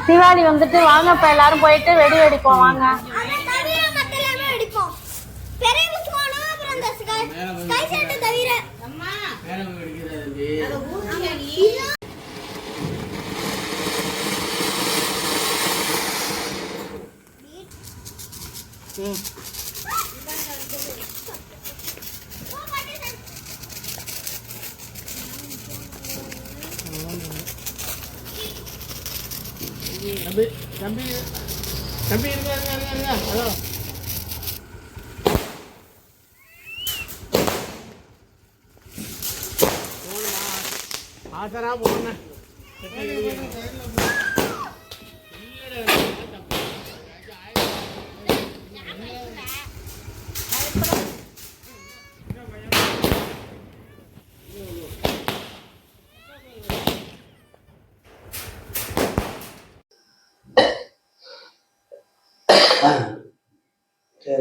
தீபாவளி வந்துட்டு வாங்கப்ப எல்லாரும் போயிட்டு வெடி வெடிப்போம் வாங்க. தம்பி தம்பி தம்பி இருங்க ஹலோ ஆசரா போன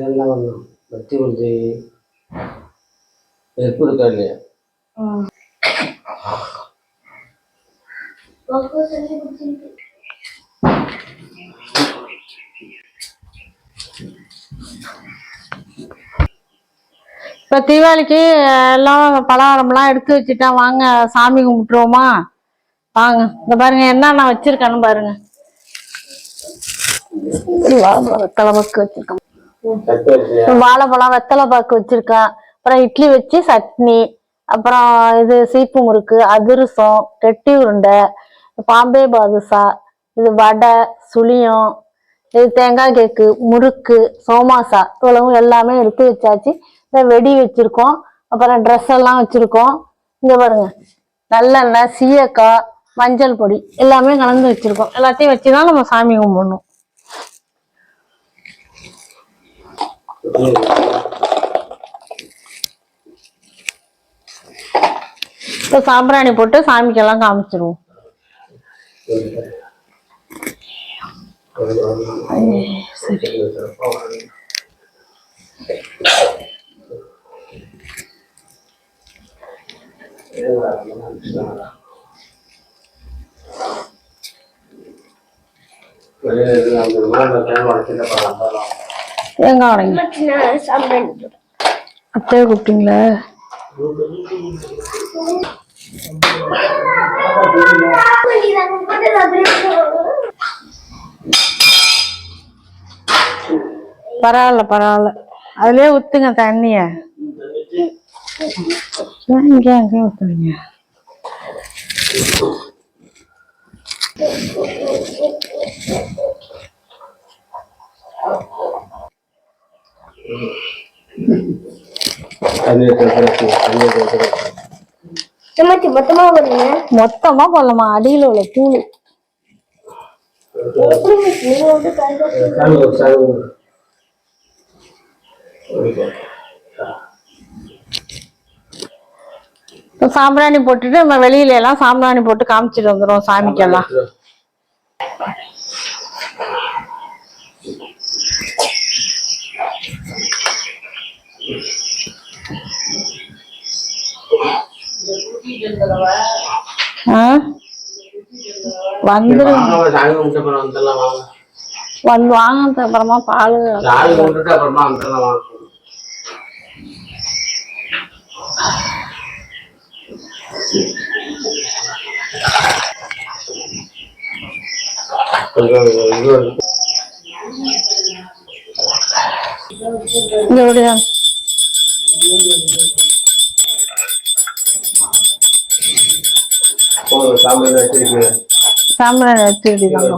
என்ன பண்ணும் பத்தி கொடுத்து எப்படி இருக்கா இல்லையா இப்ப தீபாவளிக்கு எல்லாம் பலகாரம்லாம் எடுத்து வச்சுட்டா வாங்க சாமி கும்பிட்டுருவோமா வாங்க. இந்த பாருங்க என்னென்ன வச்சிருக்கான்னு பாருங்க. வெத்தலை பாக்கு வச்சிருக்கேன், வாழைப்பழம் வெத்தலை பாக்கு வச்சிருக்கேன், அப்புறம் இட்லி வச்சு சட்னி, அப்புறம் இது சீப்பு முறுக்கு, அதிரசம், கெட்டி உருண்டை, பாம்பே பாதுஷா, இது வடை, சுழியம், இது தேங்காய் கேக்கு, முறுக்கு, சோமாசா இவ்வளவும் எல்லாமே எடுத்து வச்சாச்சு. இந்த வெடி வச்சிருக்கோம், அப்புறம் ட்ரெஸ் எல்லாம் வச்சிருக்கோம். இங்க பாருங்க நல்லெண்ணெய், சீயக்காய், மஞ்சள் பொடி எல்லாமே கலந்து வச்சிருக்கோம். எல்லாத்தையும் வச்சுதான் நம்ம சாமி கும்பிடணும். இப்போ சாம்பிராணி போட்டு சாமிக்கெல்லாம் காமிச்சிருவோம். சரி தேங்காய் உடைங்க அத்தையை கூப்பிட்டீங்களா? பரவாயில்ல பரவாயில்ல, அதுலயே ஊத்துங்க தண்ணிய. இங்கே அங்கேயும் ஊத்துவீங்க. மொத்தமா போடலாமா? அடியில உள்ள தூள் சாம்பிராணி போட்டுட்டு நம்ம வெளியில எல்லாம் சாம்பிராணி போட்டு காமிச்சிட்டு வந்துடும் சாமிக்கெல்லாம். வந்து வாங்க, அப்புறமா பால் சாம்பிராணி வச்சுக்கிட்டாங்க.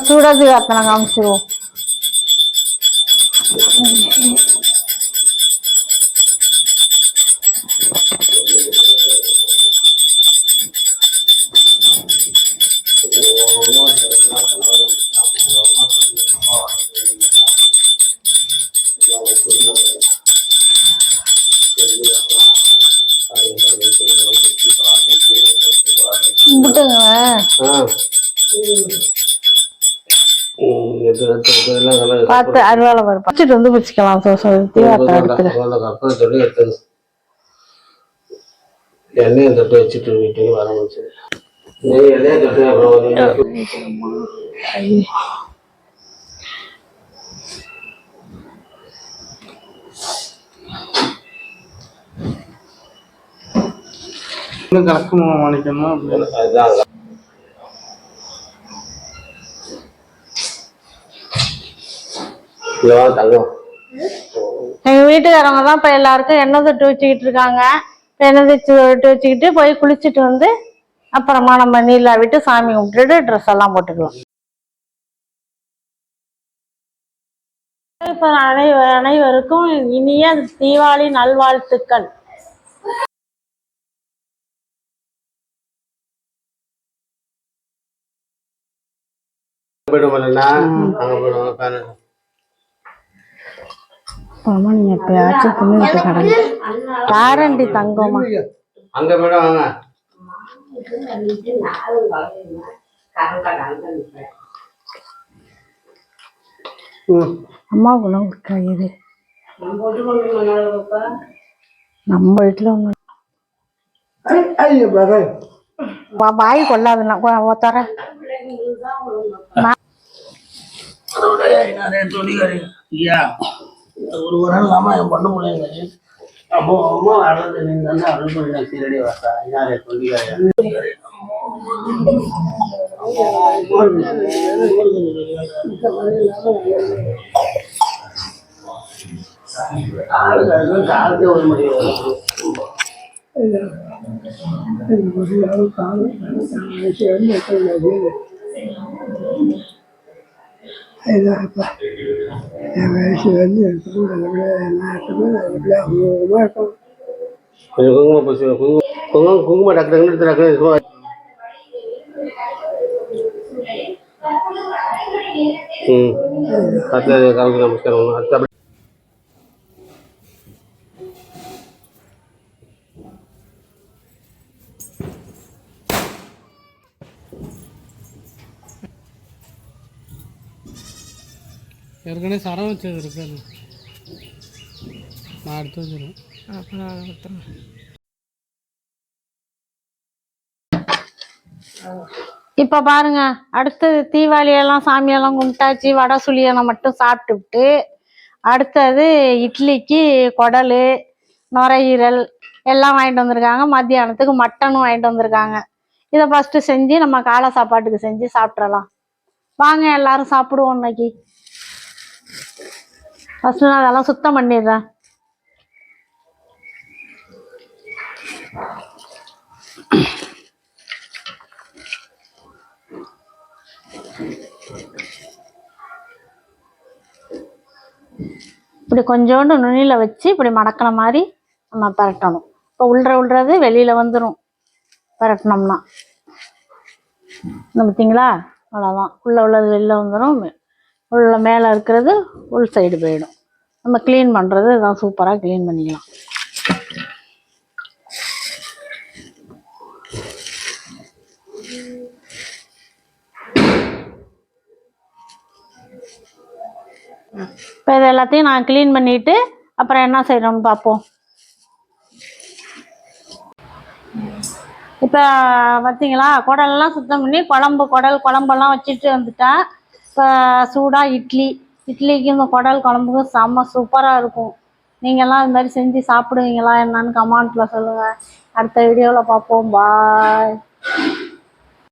சூடாது அத்தனை காமிச்சிருவோம். கும்பிட்டுங்க. எல்லாம் நல்லா பார்த்து அருவாளை வச்சுட்டு வந்து பிடிச்சிக்கலாம். தீவாத்திரம் எடுத்துல கற்பனை சொல்லி எடுத்தது எண்ணெயை தொட்டு வச்சுட்டு வீட்டுக்கு வர முடிச்சு எண்ணெயை தொட்டு அப்புறம் கலக்கமா மாணிக்கணும் அப்படின்னு. அதுதான் தங்கம். எங்க வீட்டுக்காரவங்க தான் இப்ப எல்லாருக்கும் எண்ணெய் தொட்டு வச்சுக்கிட்டு இருக்காங்க. எண்ணெய் தொட்டு வச்சுக்கிட்டு போய் குளிச்சுட்டு வந்து அப்புறமா நம்ம நீலா விட்டு சாமி கும்பிட்டுட்டு ட்ரெஸ் எல்லாம் போட்டுக்கலாம். இப்ப அனைவருக்கும் இனிய தீபாவளி நல்வாழ்த்துக்கள். நீங்க எப்பயாச்சும் தின்னுட்டு கடங்க காரண்டி தங்கமா அங்க போயிடும் வாங்க. அம்மாவுக்கு உணவு இருக்காது நம்ம வீட்டுல ஒண்ணு பாய் கொள்ளாதுன்னா தர ஒரு வாரம் இல்லாம என் பொண்ணு பிள்ளைங்க அப்போ அம்மா வர்றது நீங்க வந்து அருள் பண்ணி சீரடி வரா யாரு சொல்லிக்காரு காலத்தை ஒரு முடியாது என் வயசு வந்து குங்குமம் டக்கு எடுத்து நமஸ்காரம். ஏற்கனவே சரம் வச்சது இருக்கு நான் எடுத்து வச்சிருவேன். இப்ப பாருங்க அடுத்தது தீபாவளியெல்லாம் சாமியெல்லாம் கும்பிட்டாச்சு. வடை சுழியனை மட்டும் சாப்பிட்டுவிட்டு அடுத்தது இட்லிக்கு குடல் நுரையீரல் எல்லாம் வாங்கிட்டு வந்திருக்காங்க. மத்தியானத்துக்கு மட்டனும் வாங்கிட்டு வந்திருக்காங்க. இதை ஃபர்ஸ்ட் செஞ்சு நம்ம காலை சாப்பாட்டுக்கு செஞ்சு சாப்பிட்றலாம். வாங்க எல்லாரும் சாப்பிடுவோம். இன்னைக்கு ஃபர்ஸ்ட் நான் அதெல்லாம் சுத்தம் பண்ணிடுறேன். இப்படி கொஞ்சோண்டு நுனியில வச்சு இப்படி மடக்கின மாதிரி நம்ம பரட்டணும். இப்போ உள்ளது வெளியில வந்துடும் பரட்டினோம்னா. பார்த்தீங்களா? அவ்வளோதான். உள்ளது வெளில வந்துடும். உள்ள மேலே இருக்கிறது உள் சைடு போயிடும். நம்ம க்ளீன் பண்ணுறது இதான். சூப்பராக க்ளீன் பண்ணிக்கலாம். இப்போ இது எல்லாத்தையும் நான் க்ளீன் பண்ணிட்டு அப்புறம் என்ன செய்யணும்னு பார்ப்போம். இப்போ பார்த்தீங்களா குடலெல்லாம் சுத்தம் பண்ணி குழம்பெல்லாம் வச்சுட்டு வந்துட்டேன். இப்போ சூடாக இட்லிக்கு இந்த குடல் குழம்புக்கும் செம்ம சூப்பராக இருக்கும். நீங்கள்லாம் இது மாதிரி செஞ்சு சாப்பிடுவீங்களா என்னன்னு கமெண்ட்டில் சொல்லுங்கள். அடுத்த வீடியோவில் பார்ப்போம். பாய்.